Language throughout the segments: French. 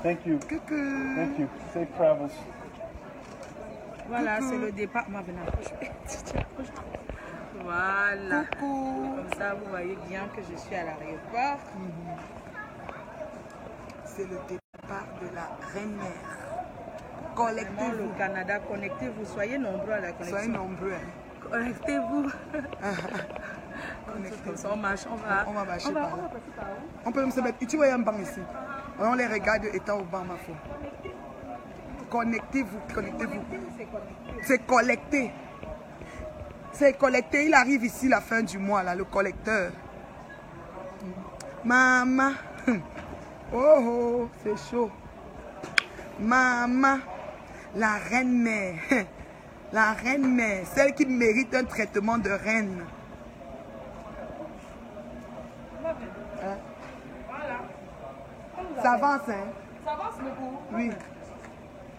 Thank you. Coucou. Thank you. Safe travels. Voilà, c'est le départ. Voilà. Coucou. Comme ça, vous voyez bien que je suis à l'aéroport. C'est le départ de la reine-mère. Vraiment, Collectez-vous. le Canada, connectez-vous. Soyez nombreux à la connexion. Soyez nombreux. Hein. Connectez-vous. Connectez-vous. Comme ça, on marche, on va. On va marcher par là. passer par là. On peut même se mettre. Tu vois, il y a un banc ici. On les regarde étant au banc, ma foi. Connectez-vous, connectez-vous. C'est collecté. C'est collecté. Il arrive ici la fin du mois, là, le collecteur. Maman. Oh, oh, c'est chaud. Maman. La reine-mère. La reine-mère. Celle qui mérite un traitement de reine. Hein? Ça avance, hein? Ça avance beaucoup. Oui.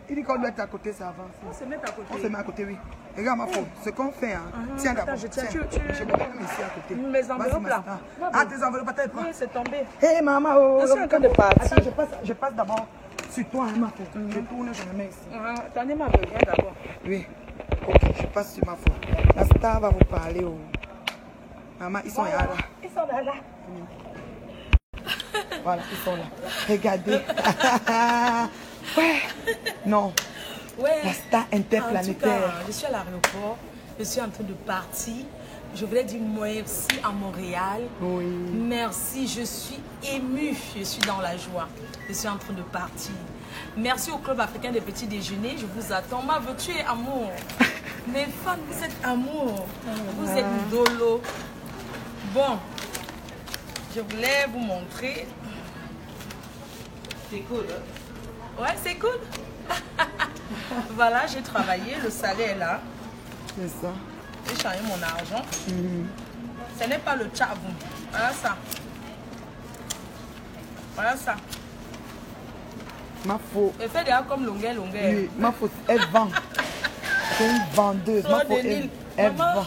Il dit qu'on doit être à côté, ça avance. On se met à côté. On se met à côté, oui. Regarde ma faute. Ce qu'on fait, hein. Tiens d'abord. je tiens. Je me mets ici à côté. Mes enveloppes, là. Ah, tes enveloppes, attends, prends. Oui, c'est tombé. Hé, maman, oh. Je suis en train de partir. Attends, je passe d'abord sur toi, hein, ma faute. Je tourne, je me mets ici. Attendez ma viens d'abord. Oui. Ok, je passe sur ma faute. La star va vous parler. Oh. Maman, ils sont là. Ils sont là. Voilà, ils sont là. Regardez. Ouais. Non. Ouais. La star interplanétaire. En tout cas, je suis à l'aéroport. Je suis en train de partir. Je voulais dire merci à Montréal. Oui. Merci, je suis émue. Je suis dans la joie. Je suis en train de partir. Merci au Club africain des petits déjeuners. Je vous attends. Ma veux tu es amour. Mes fans, vous êtes amour. Vous êtes dolo. Bon, je voulais vous montrer. C'est cool, hein? Ouais, c'est cool. Voilà, j'ai travaillé. Le salaire est là. C'est ça. J'ai changé mon argent. Ce n'est pas le tchavou. Voilà ça. Voilà ça. Ma faute. Elle fait déjà comme longueur. Oui, ma faute, elle vend. C'est une vendeuse. Ma faute, elle vend.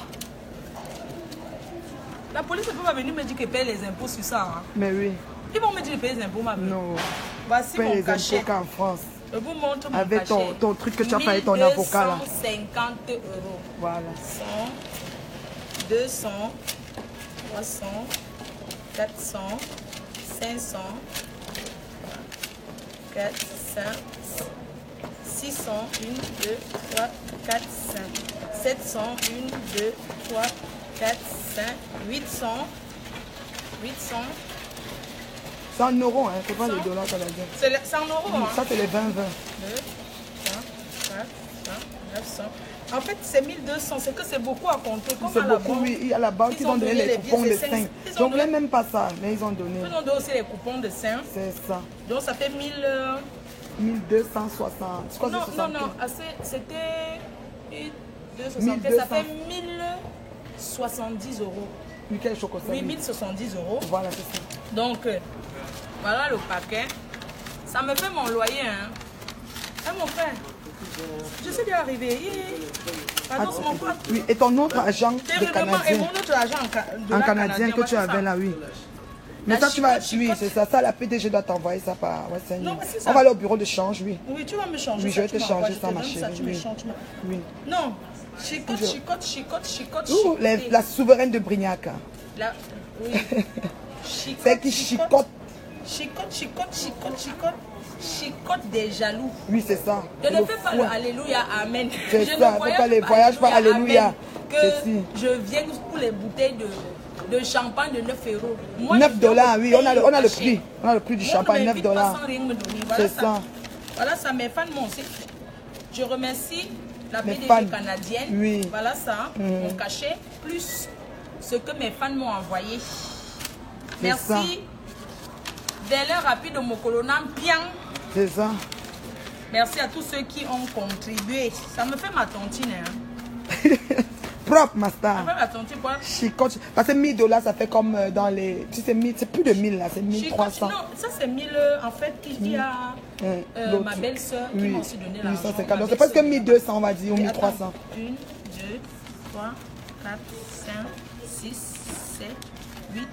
La police ne peut pas venir me dire qu'elle paye les impôts sur ça. Hein. Mais oui. Ils vont me dire de payer les impôts, ma vie. Non. Voici Paye mon les cachet. impôts qu'en France. Je vous montre mon Avec cachet. ton truc que tu as fait avec ton avocat là. 150 €. Voilà. 100, 200, 300, 400, 500, 400, 600, 1, 2, 3, 4, 5, 700, 1, 2, 3, 4, 5, 800, 800. C'est en euros, hein, c'est pas le dollar canadien. C'est en euros, hein? Ça, c'est les 20-20. 2, 3, 4, 5, 900. En fait, c'est 1200. C'est que c'est beaucoup à compter. C'est beaucoup, oui. Il y a la banque, ils ont donné les coupons de 5. Je ne voulais même pas ça, mais ils ont donné. Ils ont donné aussi les coupons de 5. C'est ça. Donc, ça fait 1000... 1260. Non, c'était 1260. Ça fait 1070 €. Oui, quel chocolat. Oui, 1070 €. Voilà, c'est ça. Donc, voilà le paquet. Ça me fait mon loyer, hein. Hein, mon frère? Je suis déjà arrivé. Pardon, mon pote. Oui, et ton autre agent de Et Canadien. mon autre agent En Canadien que tu avais là, oui. Mais ça, tu vas. Oui, c'est ça. Ça, la PDG doit t'envoyer ça par WhatsApp. Non, mais c'est ça. On va aller au bureau de change, oui. Oui, tu vas me changer. Oui, ça, je vais te tu changer m'envoies, ça, je te ma donne ça, chérie, tu me oui. changes. Oui. Non, chicote. Ouh, la souveraine de Brignac. Oui. C'est qui chicote. Chicote des jaloux. Oui, c'est ça. Je ne fais pas le Alléluia, Amen. C'est Je ça, ne fais pas les voyages, pas Alléluia. Amen, que je viens pour les bouteilles de champagne de 9 €. Moi, 9 $, oui, on a le cachet. prix. On a le prix du champagne, 9 $. C'est ça. Voilà ça, mes fans m'ont aussi. Je remercie la Mes PDG fans. canadienne. Oui. Voilà ça, mon cachet, plus ce que mes fans m'ont envoyé. Merci. Délai rapide de Mokolonam, bien. C'est ça. Merci à tous ceux qui ont contribué. Ça me fait ma tontine. Hein. Propre, ma Ça star. me fait ma tontine, quoi. Chicote. Parce que 1000 $, ça fait comme dans les. Tu sais, c'est plus de 1000 là, c'est 1300. Non, ça c'est 1000 en fait qui dit à ma belle-sœur qui m'a aussi donné l'argent. 850. Donc c'est presque 1200, on va dire, ou 1300. 1, 2, 3, 4, 5, 6, 7, 8,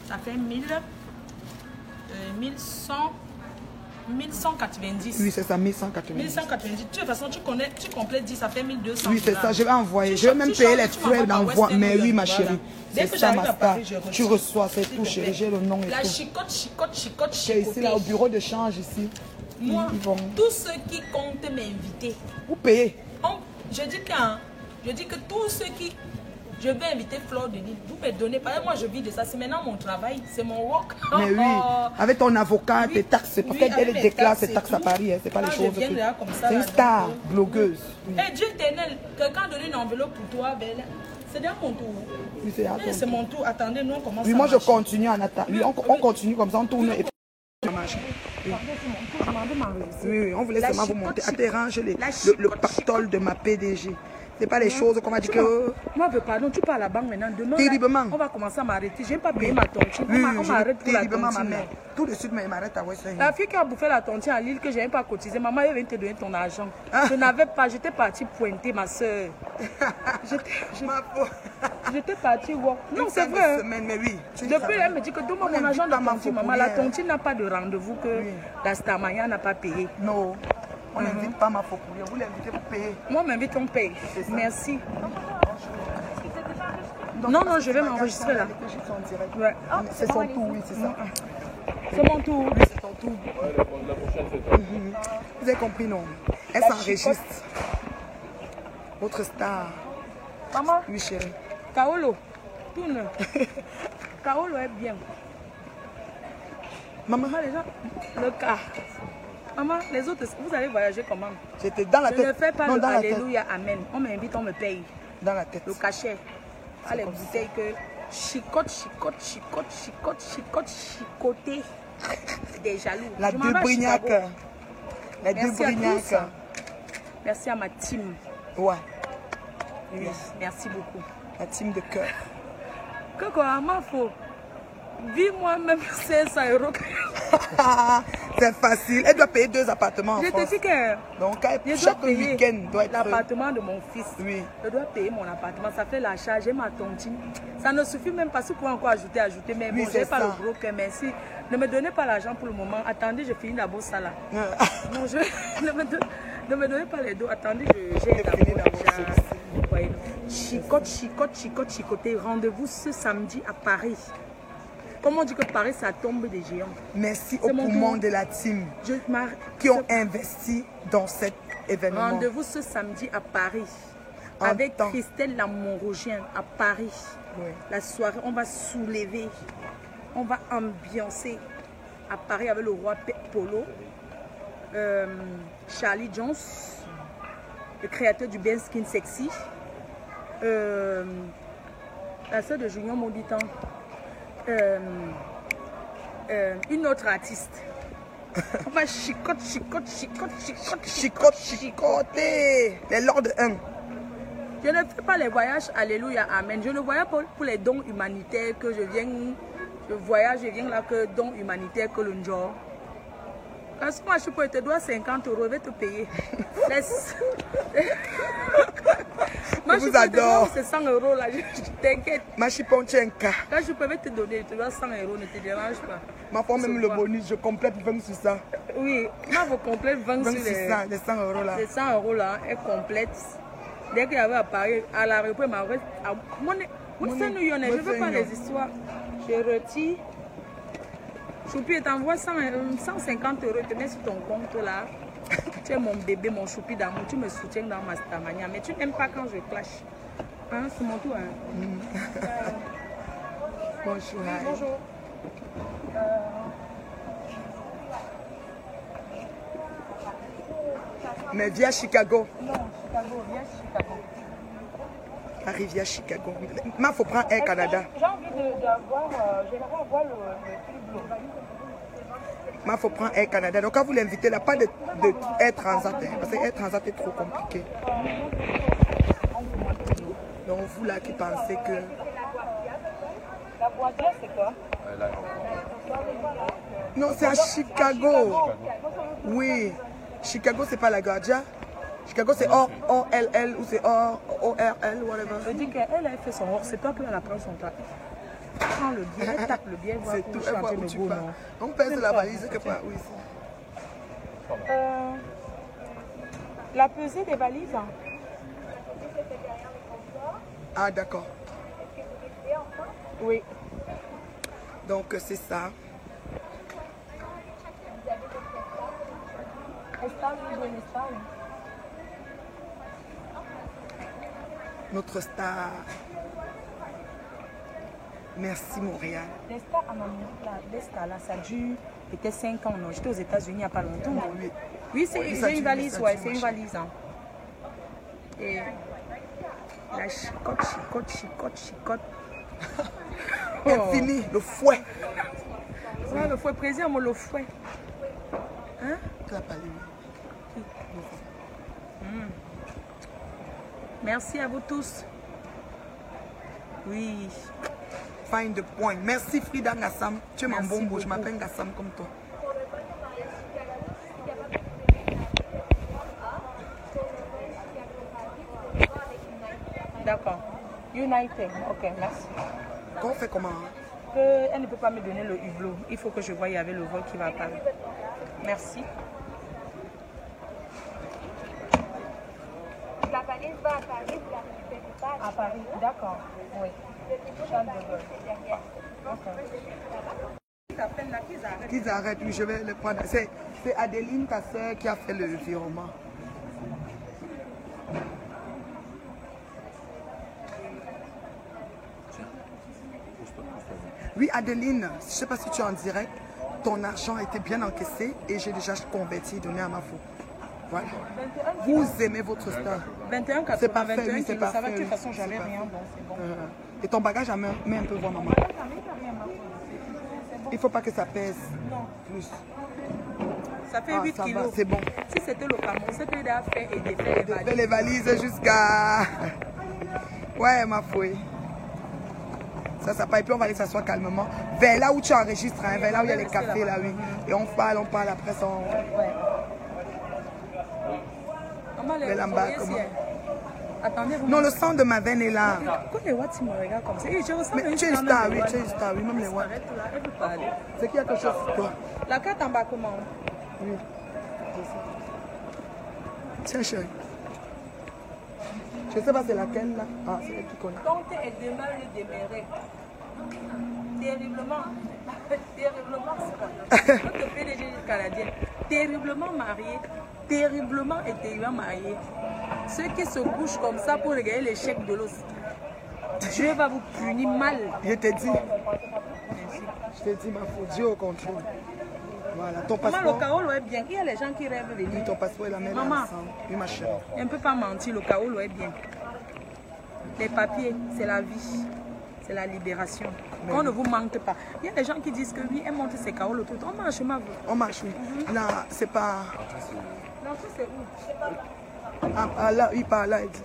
Ça fait 1190. Oui, c'est ça, 1190. 1190. De toute façon, tu connais, tu complètes 10, ça fait 1200. Oui, c'est ça, je vais envoyer. Je vais même payer les frais d'envoi. Mais oui, ma chérie. C'est ça, ma star. Tu reçois, c'est tout, chérie. J'ai le nom et tout. La chicote. C'est ici, là, au bureau de change, ici. Moi, tous ceux qui comptent m'inviter. Vous payez. Je dis que tous ceux qui... Je vais inviter Flore de Lille. Vous me donnez. Parce que moi, je vis de ça. C'est maintenant mon travail. C'est mon work. Mais oui. Avec ton avocat, tes taxes. Parce qu'elle déclare ses taxes à Paris. C'est pas les choses. C'est une star, blogueuse. Et Dieu éternel, quelqu'un a donné une enveloppe pour toi, Belle. C'est déjà mon tour. Oui, c'est mon tour. Attendez, nous, on commence. Oui, moi, je continue en attendant. Oui, on continue comme ça. On tourne. Et... Oui, on voulait seulement vous montrer. Atterrange le pactole de ma PDG. C'est pas les choses qu'on m'a dit que... Moi, pardon, tu pars à la banque maintenant. Demain, terriblement. On va commencer à m'arrêter. Je n'ai pas payé ma tontine. On m'arrête pour la terriblement, ma tontine. mère. Tout de suite, mais m'arrête à Western. La fille qui a bouffé la tontine à Lille, que je n'ai pas cotisé, maman, elle vient te donner ton argent. Je n'avais pas, j'étais partie pointer ma soeur. J'étais partie voir. Non, c'est vrai. Mais oui. Depuis, elle me dit que donne-moi mon argent de tontine, maman. La tontine n'a pas de rendez-vous que la Starmania n'a pas payé. Non. On n'invite pas ma faucouille, vous l'invitez pour payer. Moi, on m'invite, on paye. Merci. Non, je vais m'enregistrer là. Ouais. C'est son tour, oui, c'est ça. C'est mon tour. Oui, c'est ton tour. Vous avez compris, non? Elle s'enregistre. Votre star. Maman. Oui, chérie. Kaolo. Tourne. Kaolo est bien. Maman, les gens, le cas. Maman, les autres, vous allez voyager comment? J'étais dans la tête. Je ne fais pas le Alléluia, Amen. On m'invite, on me paye. Dans la tête. Le cachet. Pas les bouteilles que chicoté. C'est des jaloux. La deux brignac. La deux brignac. Merci à ma team. Ouais. Oui, merci beaucoup. La team de cœur. Que quoi, ma faux? Vis-moi même 500 €. C'est facile. Elle doit payer 2 appartements en France. Je te dis que donc, chaque week-end doit être... L'appartement de mon fils. Oui. Je dois payer mon appartement. Ça fait la charge. J'ai ma tontine. Ça ne suffit même pas. Si vous pouvez encore ajouter. Mais oui, bon, je n'ai pas le gros cœur. Merci. Ne me donnez pas l'argent pour le moment. Attendez, je finis d'abord ça là. Non, ne me donnez pas les dos. Attendez, j'ai d'abord chicoté. Rendez-vous ce samedi à Paris. Comment on dit que Paris, ça tombe des géants? Merci aux poumons de la team qui ont investi dans cet événement. Rendez-vous ce samedi à Paris. Avec Christelle la Montrougienne à Paris. Oui. La soirée, on va soulever. On va ambiancer à Paris avec le roi Polo. Charlie Jones, le créateur du Ben Skin Sexy. La soeur de Junior Mauditan. Une autre artiste. On va chicoter. Les Lords 1. Je ne fais pas les voyages, alléluia, amen. Je ne voyage pas pour les dons humanitaires que je viens. Je voyage, je viens là que dons humanitaires que le genre. Parce que moi, je te dois 50 €, je vais te payer. Laisse. Moi, je vous adore. C'est 100 € là, t'inquiète. Ma chiponchenka. Quand je peux te donner, je te dois 100 €, ne te dérange pas. Ma femme même le bonus, je complète 20 sur ça. Oui, moi, je complète 20 sur les 100 € là. Les 100 € là, elle complète. Dès qu'il y avait à Paris, à la réponse, je ne veux pas les histoires. Je retire. Choupi, t'envoie 150 €, te mets sur ton compte là. Tu es mon bébé, mon choupi d'amour, tu me soutiens dans ma Starmania, mais tu n'aimes pas quand je clash. Hein, c'est mon tour. Hein. Bonjour. Oui, bonjour. Mais via Chicago. Non, Chicago, via Chicago. Arrive via Chicago. Mais il faut prendre Air Canada. J'ai envie d'avoir, j'aimerais avoir le truc bleu. Mais il faut prendre Air Canada. Donc quand vous l'invitez, là, pas de Air Transat. Parce que Air Transat est trop compliqué. Donc vous là qui pensez que... La voiture, c'est quoi? Non, c'est à Chicago. Oui. Chicago, c'est pas la Guardia. Chicago, c'est OLL ou c'est ORL, whatever. Je dis qu'elle a fait son hors. C'est toi qui la prend son temps. Prends le billet, tape le billet, C'est tout. Elle voit où tu pars. On pèse la valise que pas. Oui, la pesée des valises. Ah, d'accord. Oui. Donc, c'est ça. Notre star. Merci Montréal. Les stars en Amérique, là, les stars là, ça dure peut-être 5 ans. Non, j'étais aux États-Unis il n'y a pas longtemps. Oui, oui c'est oui, une valise, ouais, c'est une valise. Hein. Et la chicote. Infini, le fouet. Ouais, le fouet, président, moi, le fouet. Hein? Merci à vous tous. Oui. Find the point. Merci Frida Gassam. Tu es mon bonbon, je m'appelle Gassam comme toi. D'accord. United. Ok, merci. Qu'on fait comment? Elle ne peut pas me donner le hublot. Il faut que je voie avec le vol qui va parler. Merci. La valise va à Paris, vous la récupérez pas. À Paris, d'accord. Oui. Qu'ils arrêtent, oui, je vais le prendre. C'est Adeline, ta soeur, qui a fait le virement. Oui, Adeline, je ne sais pas si tu es en direct. Ton argent a été bien encaissé et j'ai déjà converti et donné à ma faux. Voilà. Vous aimez votre star. 21, 80, c'est parfait, 21, oui, c'est parfait. Ça va, de toute façon, j'avais rien, donc c'est bon. Et ton bagage, mets un peu voir, maman. Il ne faut pas que ça pèse. Non. Plus. Ça fait 8 kilos. C'est bon. Si c'était le Cameroun, c'était déjà fait et défait les valises. Les valises jusqu'à... Ouais, ma fouille. Ça part. Et puis on va aller s'asseoir calmement. Vers là où tu enregistres, hein, vers là où il y a les cafés, là, oui. Et on parle après ça. Ouais. Attendez, vous. Non, le sang de ma veine est là. Pourquoi les watts me regardent comme ça? Je ressens mais tu es une star, oui, tu es une star, oui, même les watts. C'est qu'il y a quelque chose pour toi. La carte embarquement. Oui. Tiens, chérie. Je ne sais pas c'est laquelle là. Ah, c'est elle qui connaît. Quand elle demeure le demeurer. Terriblement. Notre PDG canadien. Terriblement marié. Terriblement et terriblement marié. Ceux qui se couchent comme ça pour regarder les chèques de l'os. Dieu va vous punir mal. Je t'ai dit. Merci. Je t'ai dit, ma faute. Dieu au contrôle. Voilà, ton passeport. Maman, le Kaolo est bien. Il y a les gens qui rêvent de venir. Oui, ton passeport est la même. Maman, oui, ma chérie. Elle ne peut pas mentir, le Kaolo est bien. Les papiers, c'est la vie. C'est la libération. On ne vous manque pas. Il y a des gens qui disent que oui, elle monte ses Kaolo tout. On marche, ma vie. On marche, oui. Là, c'est pas... Non, c'est où? Ah, là, il parle là, il dit.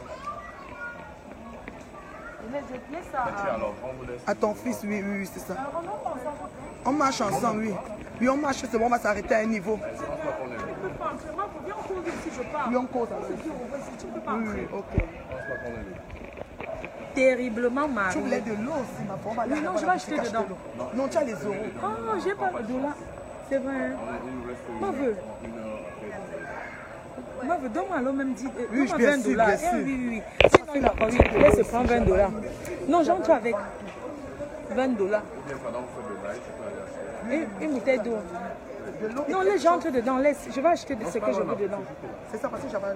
À ton fils, oui, oui, c'est ça. On marche ensemble, oui. Oui, on marche, c'est bon, on va s'arrêter à un niveau. Oui, on cause. Oui, oui, ok. Terriblement marié. Tu voulais de l'eau aussi, ma femme. Oui, non, je vais acheter dedans. Non, tu as les euros. Ah, j'ai pas de dollars. C'est vrai. Moi, veux. Moi, donne-moi alors même 10 oui, bien 20 dollars. Sûr, bien sûr. Oui. Sinon, il n'a pas eu. Laisse prendre 20 dollars. Non, j'entre avec 20 dollars. Une bouteille d'eau. Non, laisse, j'entre dedans. Laisse. Je vais acheter ce que je veux dedans. C'est ça, parce que j'avais...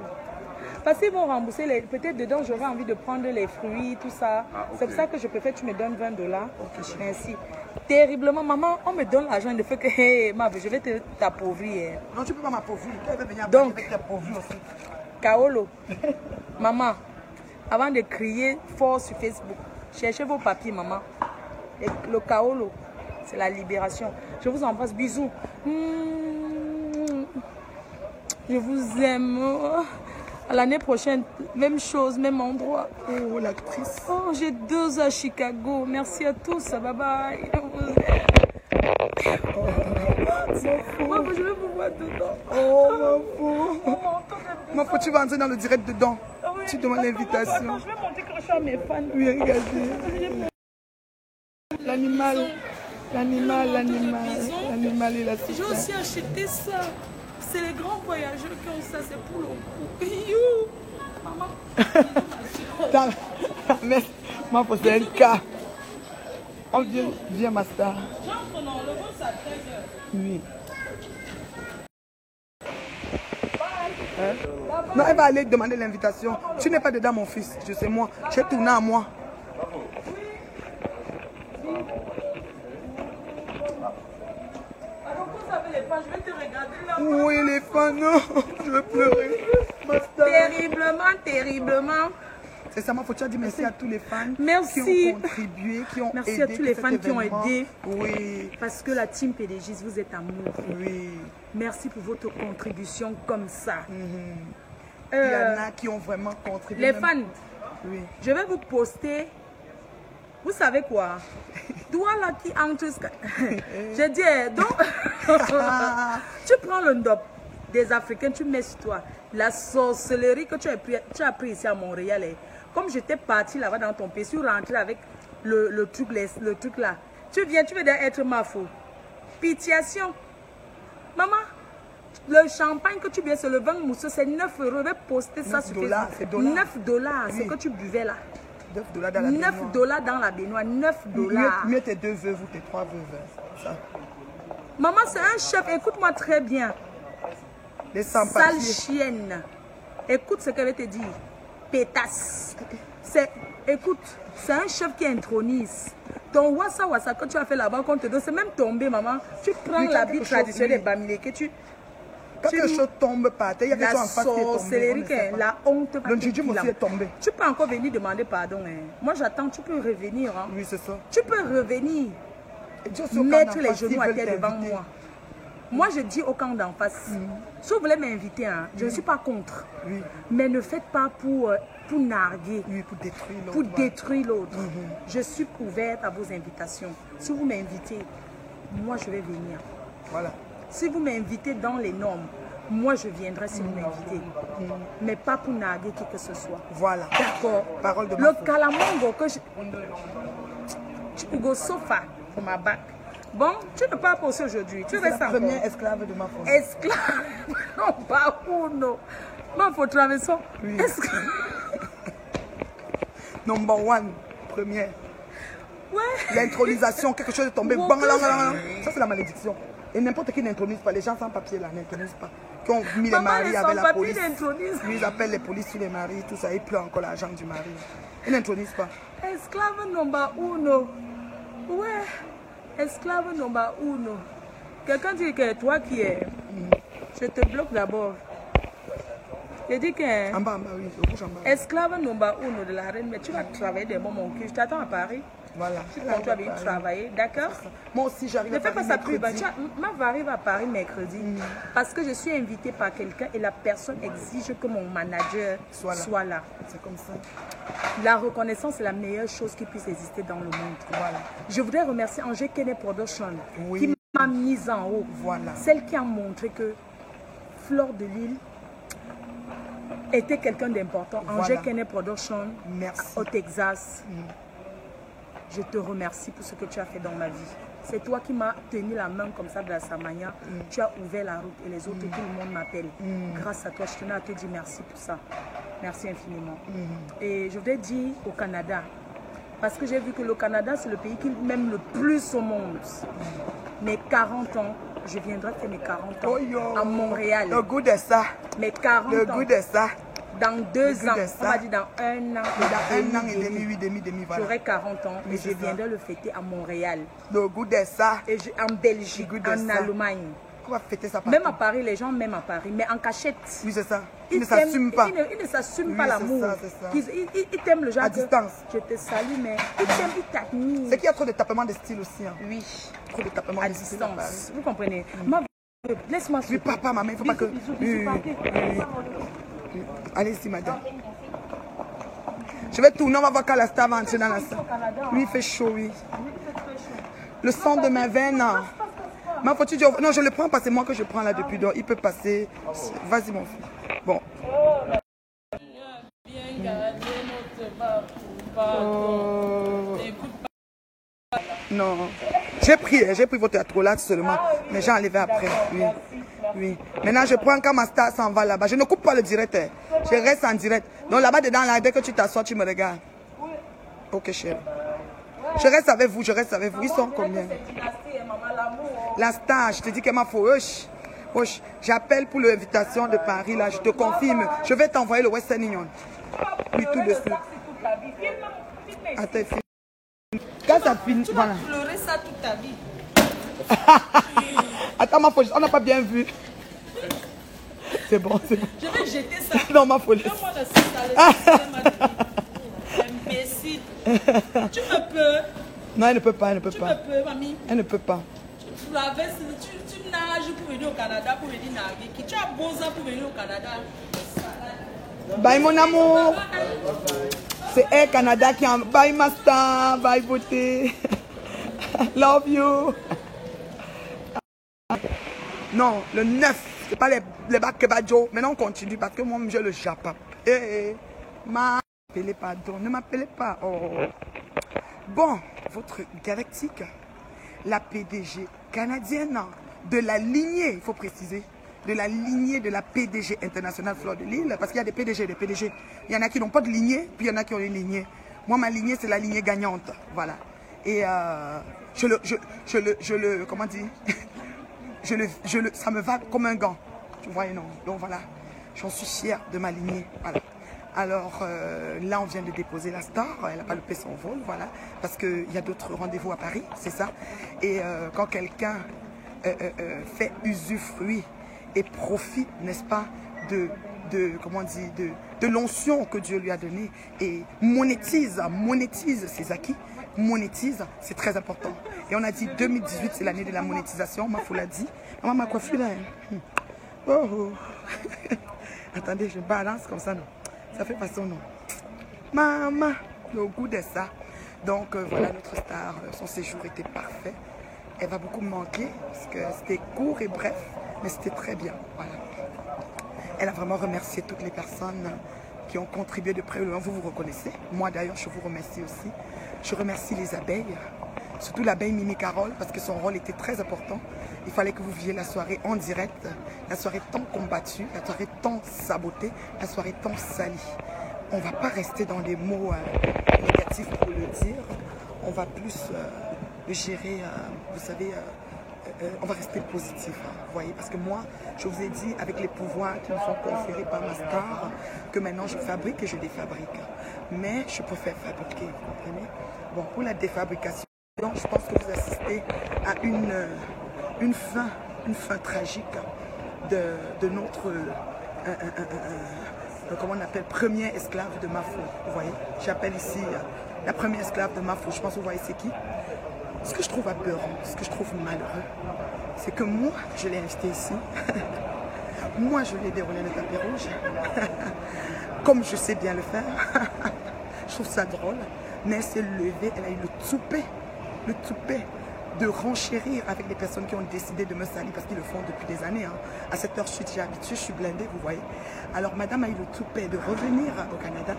Parce qu'ils vont rembourser, peut-être dedans j'aurais envie de prendre les fruits, tout ça. Ah, okay. C'est pour ça que je préfère que tu me donnes 20 dollars. Okay. Merci. Terriblement, maman, on me donne l'argent, il ne fait que, hé, ma, je vais t'appauvrir. Non, tu ne peux pas m'appauvrir. Elle veut venir donc, t'appauvrir aussi. Kaolo, maman, avant de crier fort sur Facebook, cherchez vos papiers, maman. Et le Kaolo, c'est la libération. Je vous embrasse, bisous. Je vous aime. À l'année prochaine, même chose, même endroit. Oh, l'actrice. Oh, j'ai 2 à Chicago. Merci à tous. Bye bye. Maman, je vais vous voir dedans. Oh, ma fou, tu vas entrer dans le direct dedans. Oui, tu demandes l'invitation. Je vais montrer que je suis à mes fans. Oui, regardez. L'animal, l'animal, il a J'ai aussi acheté ça. C'est les grands voyageurs qui ont ça, c'est pour le coup. You. Maman. Mais, moi, c'est un cas. Oh, viens, ma star. J'entre, non, le vol, c'est à 13h. Oui. Hein? Non, elle va aller demander l'invitation. Tu n'es pas dedans, mon fils. Je sais moi. J'ai tourné à moi. Je vais te regarder là. Oui, les fans, non. Je vais pleurer. Ma star. Terriblement, terriblement. C'est ça, moi, faut dire merci à tous les fans Merci. qui ont contribué, qui ont Merci aidé. à tous les cet fans qui ont événement. aidé. Oui, Parce que la team PDGIS, vous êtes amour. oui. Merci pour votre contribution comme ça. Il y en a qui ont vraiment contribué. Les même- fans, Oui. je vais vous poster. Vous savez quoi? Toi là qui entre. Je dis, donc, tu prends le ndop des Africains, tu mets sur toi. La sorcellerie que tu as pris ici à Montréal. Comme j'étais partie là-bas dans ton pays, je suis rentrée avec le truc là. Tu viens, tu veux dire être ma faux. Pitiation. Maman, le champagne que tu bois, c'est le vin mousseux, c'est 9 €. Je vais poster ça sur $9, Facebook. c'est dollars. 9 $, Oui. ce que tu buvais là. $9 dans la 9 baignoire. $ dans la baignoire, 9 $. Mieux tes 2 veuves ou tes 3 veuves. Ça. Maman, c'est un chef, écoute-moi très bien. Les Sale sans-papiers. chienne. Écoute ce qu'elle va te dire. Pétasse. Écoute, c'est un chef qui intronise. Ton wassa que tu as fait là-bas, qu'on te donne, c'est même tombé, maman. Tu prends Oui, l'habit quelque traditionnel chose, des oui. Bamilé, que tu... Quand quelque chose tombe par terre, il y a quelque La chose en face qui est tombé. sorcellerie, on ne sait pas. la honte. Le jujum aussi est tombé. Tu peux encore venir demander pardon. Hein. Moi, j'attends, tu peux revenir. Hein. Oui, c'est ça. Tu peux revenir, Et Dieu sait au camp mettre d'en les face, genoux ils à veulent terre devant t'inviter. moi. Moi, je dis au camp d'en face, si vous voulez m'inviter, hein, je ne suis pas contre. Oui. Mais ne faites pas pour narguer, Oui, pour détruire l'autre. pour voilà. détruire l'autre. Je suis ouverte à vos invitations. Si vous m'invitez, moi, je vais venir. Voilà. Si vous m'invitez dans les normes, moi, je viendrai si vous m'invitez. Mais pas pour narguer qui que ce soit. Voilà. D'accord. Parole de Le ma foi. calamongo que je... Tu go sofa pour ma bac. Bon, tu ne pars pas aussi aujourd'hui. Tu C'est restes la encore. première esclave de ma foi. Esclave. Non, pas uno. Ma faut traverser. Oui. Esclave. Number one, première. Ouais. L'intronisation, quelque chose est tombé. Bon, Bang, lang, lang, lang. Ça, c'est la malédiction. Et n'importe qui n'intronise pas. Les gens sans papier là n'intronisent pas. Qui ont mis les Maman, maris les avec la sans-papiers police. n'intronisent. Lui, ils appellent les polices sur les maris, tout ça. Ils pleurent encore l'argent du mari. Ils n'intronisent pas. Esclave number uno. Ouais. Esclave number uno. Quelqu'un dit que toi qui es. Je te bloque d'abord. Je dis que. En bas, oui, le rouge en bas. Esclave number uno de la reine, mais tu vas travailler des moments qui. Je t'attends à Paris. Voilà. Quand tu vas venir travailler, d'accord? Moi aussi, j'arrive Ne à fais pas Paris ça plus bas. mercredi. Moi, j'arrive à Paris mercredi parce que je suis invitée par quelqu'un et la personne exige que mon manager soit là. C'est comme ça. La reconnaissance est la meilleure chose qui puisse exister dans le monde. Voilà. Je voudrais remercier Angers Kene Production Oui. qui m'a mise en haut. Voilà. Celle qui a montré que Fleur de Lille était quelqu'un d'important. Voilà. Angers Kene Production Merci. au Texas. Je te remercie pour ce que tu as fait dans ma vie. C'est toi qui m'as tenu la main comme ça de la Samania. Tu as ouvert la route et les autres, tout le monde m'appelle. Grâce à toi, je tenais à te dire merci pour ça. Merci infiniment. Et je voudrais dire au Canada, parce que j'ai vu que le Canada, c'est le pays qui m'aime le plus au monde. Mes 40 ans, je viendrai faire mes 40 ans Oh yo. à Montréal. Le goût de ça. Mes 40 Le ans. goût de ça. Dans 2 goût ans, de on ça. m'a dit dans 1 an. Dans un an et demi, oui, demi, voilà. J'aurai 40 ans Oui, et c'est je ça. viendrai le fêter à Montréal. Le goût de ça. Et en Belgique, Le goût de en ça. Allemagne. On va fêter ça partout. Même à Paris, les gens m'aiment à Paris, mais en cachette. Oui, c'est ça. Ils ne t'aiment- s'assument pas. Ils ne s'assument Oui, pas c'est l'amour. ça, c'est ça. Ils t'aiment le genre À que distance. je te salue, mais ils t'aiment, ils t'admirent. C'est qu'il y a trop de tapements de style aussi. Hein. Oui, Trop de tapements à de style. à Paris. distance. Vous comprenez? Moi, laisse-moi Oui, papa, maman, il ne faut pas que... Bisous, Oui, bisous, oui, papi. oui. Allez-y, madame. Je vais tourner, on va voir quand la star va entrer dans la salle. Lui, il fait chaud, oui. Le sang de ma veine. Ma faut-tu dire... Non, je le prends parce que c'est moi que je prends là depuis. Donc, il peut passer. Vas-y, mon fils. Bon. Bien garder notre Non. J'ai pris votre accolade seulement. Mais j'ai enlevé après. Oui. Oui. Maintenant, je prends quand ma star s'en va là-bas. Je ne coupe pas le direct. Je reste en direct. Donc là-bas, dedans, là, dès que tu t'assois, tu me regardes. Ok, chérie. Je reste avec vous, je reste avec vous. Ils sont combien? La star, je te dis qu'elle m'a fait. Wesh, j'appelle pour l'invitation de Paris, là. Je te confirme. Je vais t'envoyer le Western Union. Oui, tout de suite. Attends, quand ça finit, Tu vas voilà. pleurer ça toute ta vie. Attends, ma folie, on n'a pas bien vu. C'est bon, c'est bon. Je vais jeter ça. Non, ma folie. Donne-moi le sale. Imbécile. Tu me peux. Non, elle ne peut pas, elle ne peut Tu pas. me peux, mamie. Elle ne peut pas. Tu nages pour venir au Canada, pour venir nager. Tu as beau ça pour venir au Canada. Bye, mon amour. C'est Air Canada qui en... Bye, ma star. Bye, beauté. Love you. Non, le 9, c'est pas les bacs que Badjo. Maintenant, on continue parce que moi, je le jappe. M'appelez pardon, ne m'appelez pas. Oh. Bon, votre galactique, la PDG canadienne de la lignée, il faut préciser, de la lignée de la PDG internationale Fleur de Lille, parce qu'il y a des PDG et des PDG. Il y en a qui n'ont pas de lignée, puis il y en a qui ont une lignée. Moi, ma lignée, c'est la lignée gagnante. Voilà. Et comment dire ça me va comme un gant. Tu vois, non. Donc voilà, j'en suis fière de ma lignée. Voilà. Alors là, on vient de déposer la star. Elle n'a pas loupé son vol, voilà. Parce qu'il y a d'autres rendez-vous à Paris, c'est ça. Et quand quelqu'un fait usufruit et profite, n'est-ce pas, comment dire, de l'onction que Dieu lui a donnée et monétise ses acquis, monétise, c'est très important. Et on a dit 2018, c'est l'année de la monétisation. Ma foule a dit. Maman, ma coiffure là. Oh. Attendez, je balance comme ça, non. Ça fait façon, non. Maman, le goût de ça. Donc voilà, notre star, son séjour était parfait. Elle va beaucoup me manquer parce que c'était court et bref, mais c'était très bien. Voilà. Elle a vraiment remercié toutes les personnes qui ont contribué de près ou de loin. Vous vous reconnaissez. Moi d'ailleurs, je vous remercie aussi. Je remercie les abeilles, surtout l'abeille Mimi Carole, parce que son rôle était très important. Il fallait que vous viviez la soirée en direct, la soirée tant combattue, la soirée tant sabotée, la soirée tant salie. On ne va pas rester dans les mots négatifs pour le dire. On va plus le gérer, vous savez, on va rester positif, vous voyez, parce que moi, je vous ai dit, avec les pouvoirs qui me sont conférés par ma star, que maintenant je fabrique et je défabrique. Mais je préfère fabriquer, vous comprenez? Bon, pour la défabrication, je pense que vous assistez à une fin tragique de notre, comment on appelle, premier esclave de Mafou, vous voyez? J'appelle ici la première esclave de Mafou, je pense que vous voyez c'est qui? Ce que je trouve aberrant, ce que je trouve malheureux, c'est que moi, je l'ai invité ici. Moi, je lui ai déroulé le tapis rouge. Comme je sais bien le faire. Je trouve ça drôle. Mais elle s'est levée, elle a eu le toupet de renchérir avec les personnes qui ont décidé de me salir parce qu'ils le font depuis des années. Hein. À cette heure, je suis habituée, je suis blindée, vous voyez. Alors, madame a eu le toupet de revenir au Canada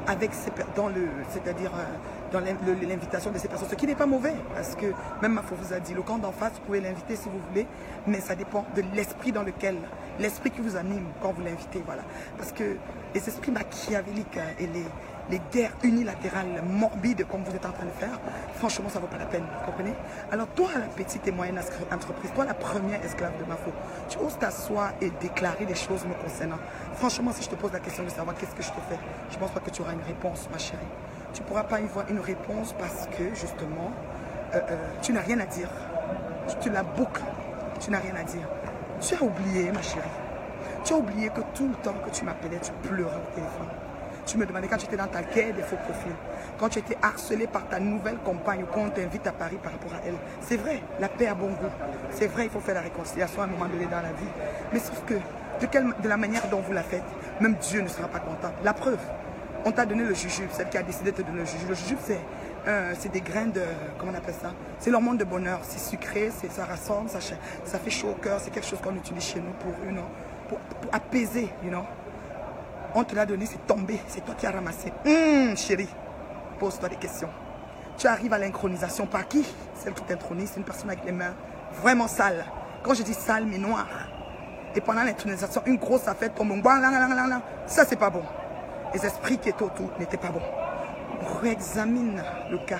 avec dans l'invitation de ces personnes, ce qui n'est pas mauvais, parce que même ma foi vous a dit, le camp d'en face, vous pouvez l'inviter si vous voulez, mais ça dépend de l'esprit dans lequel, l'esprit qui vous anime quand vous l'invitez, voilà. Parce que les esprits machiavéliques et les guerres unilatérales, morbides, comme vous êtes en train de faire, franchement, ça ne vaut pas la peine, vous comprenez? Alors toi, la petite et moyenne entreprise, toi, la première esclave de ma foi, tu oses t'asseoir et déclarer des choses me concernant. Franchement, si je te pose la question de savoir qu'est-ce que je te fais, je ne pense pas que tu auras une réponse, ma chérie. Tu ne pourras pas y voir une réponse parce que, justement, tu n'as rien à dire. Tu la boucles, tu n'as rien à dire. Tu as oublié, ma chérie. Tu as oublié que tout le temps que tu m'appelais, tu pleurais au téléphone. Tu me demandais quand tu étais dans ta guerre des faux profils, quand tu étais harcelé par ta nouvelle compagne ou quand on t'invite à Paris par rapport à elle. C'est vrai, la paix a bon goût. C'est vrai, il faut faire la réconciliation à un moment donné dans la vie. Mais sauf que, de la manière dont vous la faites, même Dieu ne sera pas content. La preuve, on t'a donné le jujube, celle qui a décidé de te donner le jujube. Le jujube, c'est des grains de, comment on appelle ça? C'est l'hormone de bonheur, c'est sucré, ça rassemble, ça fait chaud au cœur, c'est quelque chose qu'on utilise chez nous pour apaiser, On te l'a donné, c'est tombé, c'est toi qui as ramassé. Chérie, pose-toi des questions. Tu arrives à l'inchronisation par qui? Celle qui t'intronise, c'est une personne avec les mains vraiment sales. Quand je dis sales, mais noires. Et pendant l'intronisation, une grosse affaire tombe. Ça, c'est pas bon. Les esprits qui étaient autour n'étaient pas bons. Réexamine le cas.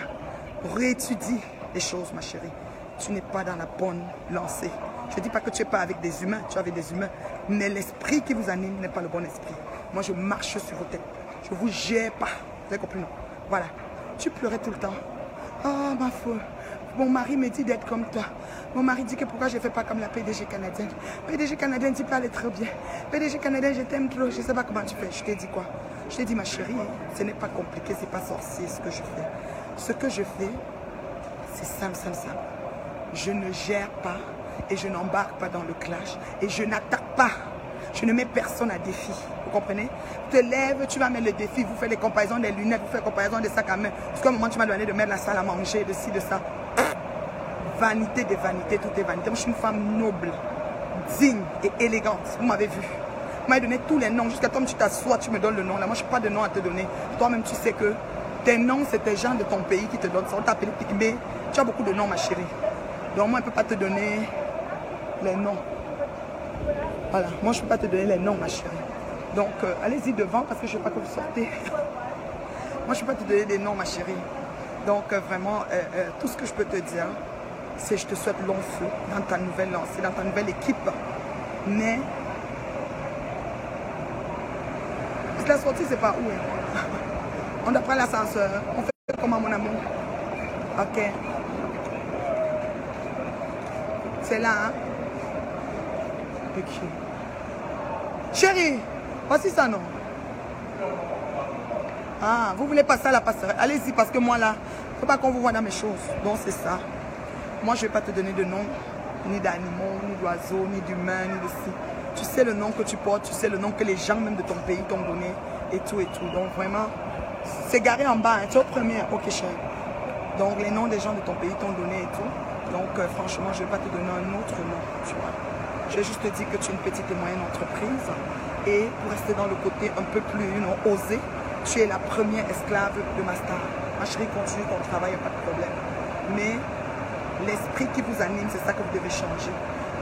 Réétudie les choses, ma chérie. Tu n'es pas dans la bonne lancée. Je ne dis pas que tu n'es pas avec des humains. Tu es avec des humains. Mais l'esprit qui vous anime n'est pas le bon esprit. Moi, je marche sur vos têtes. Je ne vous gère pas. Vous avez compris, non? Voilà. Tu pleurais tout le temps. Oh, ma foi. Mon mari me dit d'être comme toi. Mon mari dit que pourquoi je ne fais pas comme la PDG canadienne. PDG canadienne, tu parles trop bien. PDG canadienne, je t'aime trop. Je ne sais pas comment tu fais. Je t'ai dit quoi? Je t'ai dit, ma chérie, ce n'est pas compliqué, ce n'est pas sorcier ce que je fais. Ce que je fais, c'est simple. Je ne gère pas et je n'embarque pas dans le clash. Et je n'attaque pas. Je ne mets personne à défi. Vous comprenez? Tu te lèves, tu vas mettre le défi, vous faites les comparaisons des lunettes, vous faites les comparaisons des sacs à main. Jusqu'à un moment, tu m'as donné de mettre la salle à manger, de ci, de ça. Vanité des vanités, tout est vanité. Moi, je suis une femme noble, digne et élégante. Vous m'avez vu. Vous m'avez donné tous les noms. Jusqu'à toi, tu t'assois, tu me donnes le nom. Là, moi, je n'ai pas de nom à te donner. Toi-même, tu sais que tes noms, c'est tes gens de ton pays qui te donnent ça. On t'appelle Pygmée. Tu as beaucoup de noms, ma chérie. Donc, moi, je ne peux pas te donner les noms. Voilà, moi, je ne peux pas te donner les noms, ma chérie. Donc, allez-y devant parce que je ne veux pas que vous sortez. Moi, je ne peux pas te donner des noms, ma chérie. Donc, vraiment, tout ce que je peux te dire, c'est je te souhaite long feu dans ta nouvelle lancée, dans ta nouvelle équipe. Mais, la sortie, c'est pas où? On doit prendre l'ascenseur. On fait comment, mon amour? Ok. C'est là, hein? Ok. Chérie, voici ça, non? Ah, vous voulez passer à la passerelle? Allez-y, parce que moi, là, il ne faut pas qu'on vous voit dans mes choses. Donc, c'est ça. Moi, je ne vais pas te donner de nom, ni d'animaux, ni d'oiseaux, ni d'humains, ni de ci. Tu sais le nom que tu portes, tu sais le nom que les gens même de ton pays t'ont donné, et tout, et tout. Donc, vraiment, c'est garé en bas, hein. Tu es au premier, ok, chérie. Donc, les noms des gens de ton pays t'ont donné et tout. Donc, franchement, je ne vais pas te donner un autre nom, tu vois. Je vais juste te dire que tu es une petite et moyenne entreprise. Et pour rester dans le côté un peu plus osé, tu es la première esclave de ma star. Ma chérie, continue ton travail, il n'y a pas de problème. Mais l'esprit qui vous anime, c'est ça que vous devez changer.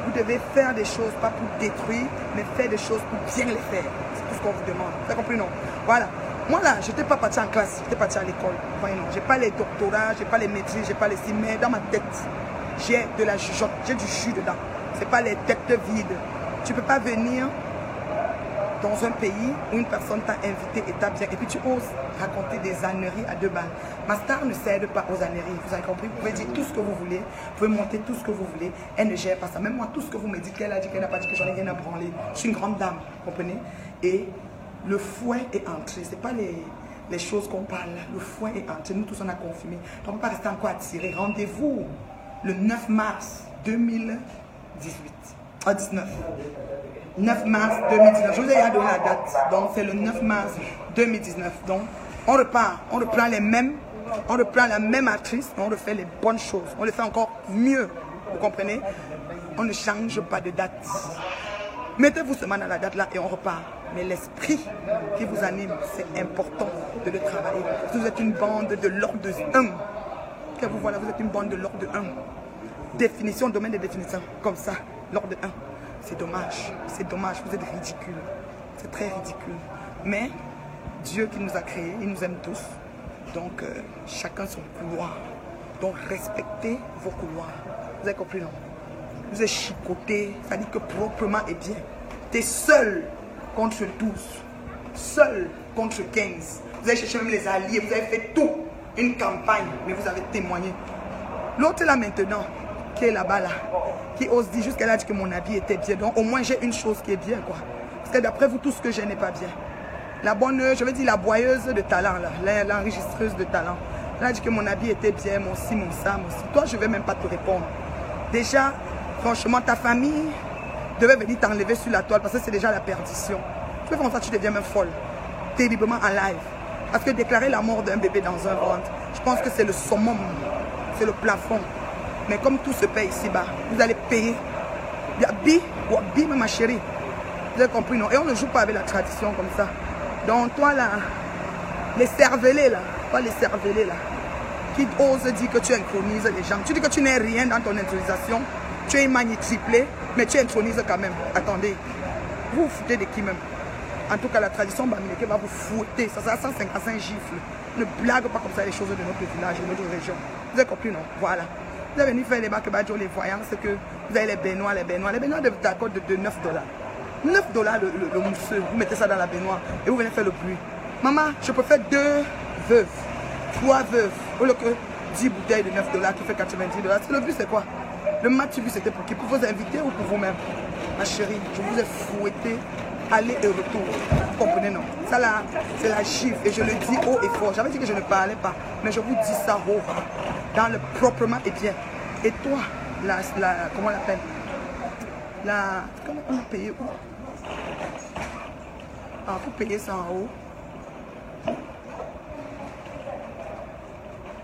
Vous devez faire des choses, pas pour détruire, mais faire des choses pour bien les faire. C'est tout ce qu'on vous demande. Vous avez compris, non? Voilà. Moi, là, je n'étais pas parti en classe, j'étais parti à l'école. Je n'ai pas les doctorats, je n'ai pas les maîtrises, je n'ai pas les signes, mais dans ma tête, j'ai de la jugeote, j'ai du jus dedans. Ce n'est pas les têtes vides. Tu ne peux pas venir dans un pays où une personne t'a invité et t'a bien, et puis tu oses raconter des âneries à 2 balles. Ma star ne cède pas aux âneries, vous avez compris? Vous pouvez dire tout ce que vous voulez, vous pouvez monter tout ce que vous voulez, elle ne gère pas ça. Même moi, tout ce que vous me dites, qu'elle a dit, qu'elle n'a pas dit, que j'en ai rien à branler. Je suis une grande dame, vous comprenez? Et le fouet est entré, ce n'est pas les choses qu'on parle, le fouet est entré, nous tous on a confirmé. Donc on ne peut pas rester encore attiré. Rendez-vous le 9 mars 2018. Ah, 19. 9 mars 2019. Je vous ai déjà donné la date. Donc, c'est le 9 mars 2019. Donc, on repart. On reprend les mêmes. On reprend la même actrice. On refait les bonnes choses. On le fait encore mieux. Vous comprenez? On ne change pas de date. Mettez-vous seulement dans la date là et on repart. Mais l'esprit qui vous anime, c'est important de le travailler. Vous êtes une bande de l'ordre de 1. Que vous voilà, vous êtes une bande de l'ordre de 1. Définition, domaine de définition. Comme ça, l'ordre de 1. C'est dommage, vous êtes ridicule. C'est très ridicule. Mais Dieu qui nous a créés, il nous aime tous. Donc, chacun son couloir. Donc, respectez vos couloirs. Vous avez compris, non? Vous êtes chicoté, ça dit que proprement et bien. Tu es seul contre 12. Seul contre 15. Vous avez cherché même les alliés, vous avez fait tout. Une campagne, mais vous avez témoigné. L'autre là maintenant, qui est là-bas là, qui ose dire jusqu'à là dit que mon habit était bien. Donc au moins j'ai une chose qui est bien quoi. Parce que d'après vous tout ce que j'ai n'est pas bien. La bonne, je veux dire la boyeuse de talent là, l'enregistreuse de talent. Elle a dit que mon habit était bien, mon ci, mon ça, mon ci. Toi je ne vais même pas te répondre. Déjà, franchement ta famille devait venir t'enlever sur la toile parce que c'est déjà la perdition. Tu fais comme ça tu deviens même folle. Terriblement en live. Parce que déclarer la mort d'un bébé dans un ventre, je pense que c'est le summum, c'est le plafond. Mais comme tout se paye ici-bas, vous allez payer. Bi, ma chérie. Vous avez compris, non? Et on ne joue pas avec la tradition comme ça. Donc toi là, les cervelés là, pas les cervelés là, qui ose dire que tu intronises les gens. Tu dis que tu n'es rien dans ton intronisation. Tu es une triplée, mais tu intronises quand même. Attendez, vous vous foutez de qui même? En tout cas, la tradition Bamileke va vous fouetter. Ça sera 155 gifles. Ne blague pas comme ça les choses de notre village, de notre région. Vous avez compris, non? Voilà. Vous avez venu faire les Bakebadjo, les voyants, c'est que vous avez les baignoires, les baignoires. Les baignoires d'accord de 9 $. 9 $ le mousseux. Vous mettez ça dans la baignoire et vous venez faire le bruit. Maman, je peux faire 2 veuves, 3 veuves. Au lieu que 10 bouteilles de 9 $ qui fait 90 $. C'est le but, c'est quoi? Le match, c'était pour qui? Pour vos invités ou pour vous-même? Ma chérie, je vous ai fouetté. Aller et retour. Vous comprenez, non? Ça là, c'est la gifle. Et je le dis haut et fort. J'avais dit que je ne parlais pas. Mais je vous dis ça haut. Dans le proprement et bien. Et toi, comment on l'appelle? Comment on a payé où? Ah, vous payez ça en haut.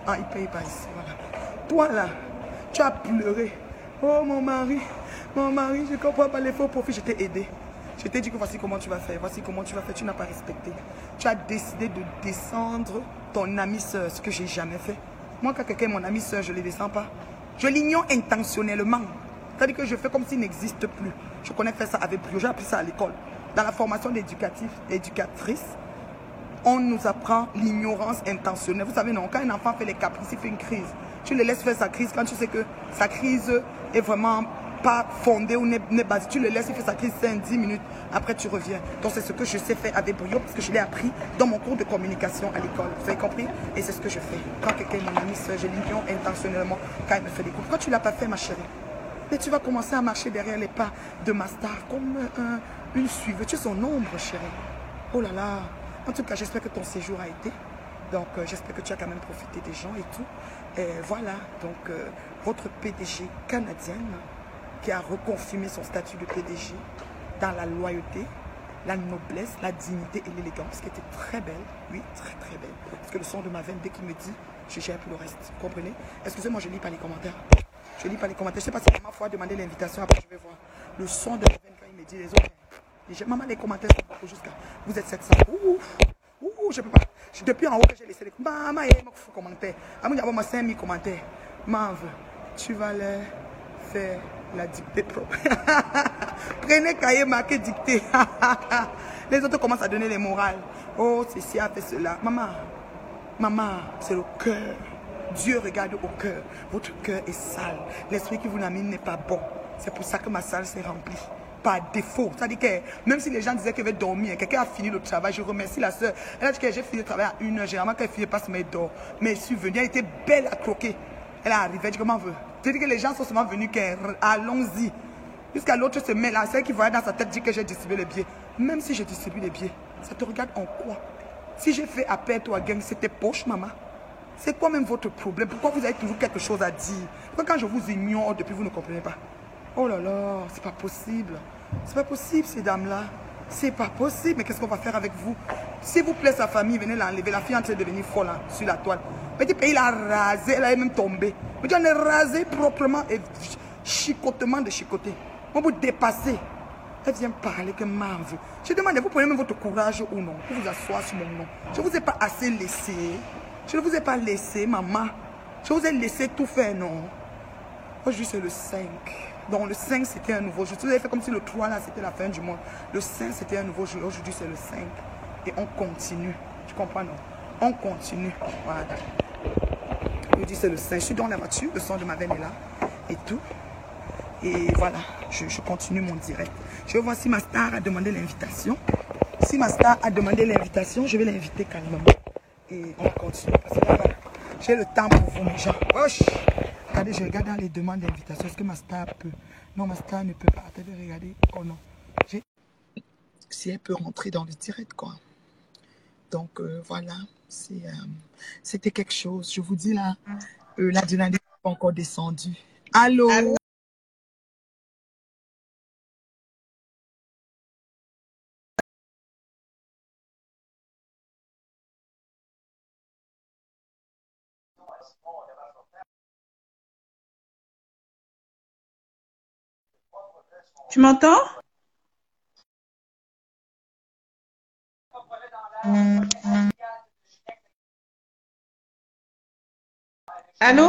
Ah, il ne paye pas ici. Voilà. Toi là, tu as pleuré. Oh mon mari, je ne comprends pas les faux profits. Je t'ai aidé. Je t'ai dit que voici comment tu vas faire, voici comment tu vas faire, tu n'as pas respecté. Tu as décidé de descendre ton amie soeur, ce que j'ai jamais fait. Moi, quand quelqu'un est mon amie soeur, je ne le descends pas. Je l'ignore intentionnellement. C'est-à-dire que je fais comme s'il n'existe plus. Je connais faire ça avec brio, j'ai appris ça à l'école. Dans la formation d'éducatrice, on nous apprend l'ignorance intentionnelle. Vous savez, non, quand un enfant fait les caprices, il fait une crise. Tu le laisses faire sa crise quand tu sais que sa crise est vraiment pas fondée ou n'est basée. Tu le laisses, il fait sa crise 5-10 minutes. Après, tu reviens. Donc, c'est ce que je sais faire avec brio parce que je l'ai appris dans mon cours de communication à l'école. Vous avez compris? Et c'est ce que je fais. Quand quelqu'un est mon ami, je l'ignore intentionnellement quand il me fait des coups. Pourquoi tu ne l'as pas fait, ma chérie? Mais tu vas commencer à marcher derrière les pas de ma star comme une suiveuse. Tu es son ombre, chérie. Oh là là. En tout cas, j'espère que ton séjour a été. Donc, j'espère que tu as quand même profité des gens et tout. Et voilà. Donc, votre PDG canadienne qui a reconfirmé son statut de PDG dans la loyauté, la noblesse, la dignité et l'élégance, qui était très belle. Oui, très très belle. Parce que le son de ma veine, dès qu'il me dit, je gère pour le reste. Vous comprenez? Excusez-moi, je ne lis pas les commentaires. Je ne lis pas les commentaires. Je ne sais pas si maman faut demander l'invitation. Après, je vais voir. Le son de ma veine, quand il me dit les autres. Maman, les commentaires sont beaucoup jusqu'à. Vous êtes 700. Ouh, je peux pas. Depuis en haut que j'ai laissé les commentaires. Maman, il y a beaucoup de commentaires. À mon avis, 5000 commentaires. Maman, tu vas leur faire la dictée propre. Prenez cahier marqué dictée. Les autres commencent à donner les morales. Oh, ceci a fait cela. Maman, c'est le cœur. Dieu regarde au cœur. Votre cœur est sale. L'esprit qui vous amène n'est pas bon. C'est pour ça que ma salle s'est remplie. Par défaut. C'est-à-dire que même si les gens disaient qu'elle va dormir, quelqu'un a fini le travail, je remercie la soeur. Elle a dit que j'ai fini le travail à 1 h. Généralement, quand elle finit pas se mettre dehors. Mais je suis venue, elle était belle à croquer. Elle est arrivée, elle dit comment veut. C'est-à-dire que les gens sont souvent venus, allons-y. Jusqu'à l'autre se met là, celle qui voyait dans sa tête dit que j'ai distribué les billets. Même si je distribue les billets, ça te regarde en quoi? Si j'ai fait appel à gang, c'était poche, maman. C'est quoi même votre problème? Pourquoi vous avez toujours quelque chose à dire? Pourquoi quand je vous ignore depuis, vous ne comprenez pas? Oh là là, c'est pas possible. C'est pas possible, ces dames-là. C'est pas possible. Mais qu'est-ce qu'on va faire avec vous? S'il vous plaît, sa famille, venez l'enlever. La fille est en train de devenir folle hein, sur la toile. Mais il l'a rasé, elle est même tombée. Mais on est rasé proprement et chicotement de chicoter. On vous dépasser. Elle vient parler que maman veut. Je demande, vous prenez même votre courage ou non pour vous asseoir sur mon nom. Je ne vous ai pas assez laissé. Je ne vous ai pas laissé, maman. Je vous ai laissé tout faire, non? Aujourd'hui, c'est le 5. Donc, le 5, c'était un nouveau jour. Vous avez fait comme si le 3, là, c'était la fin du mois. Le 5, c'était un nouveau jour. Aujourd'hui, c'est le 5. Et on continue. Tu comprends, non? On continue. Voilà. Aujourd'hui, c'est le 5. Je suis dans la voiture. Le son de ma veine est là. Et tout. Et voilà. Je continue mon direct. Je vais voir si ma star a demandé l'invitation. Si ma star a demandé l'invitation, je vais l'inviter calmement. Et on va continuer. Parce que là, j'ai le temps pour vous, mes gens. Wesh. Regardez, je regarde dans les demandes d'invitation. Est-ce que ma star peut? Non, ma star ne peut pas. Attendez, regardez. Oh non. Si elle peut rentrer dans le direct, quoi. Donc, voilà. C'était quelque chose. Je vous dis là, la dynamique n'est pas encore descendue. Allô? Allô? Tu m'entends? Allô?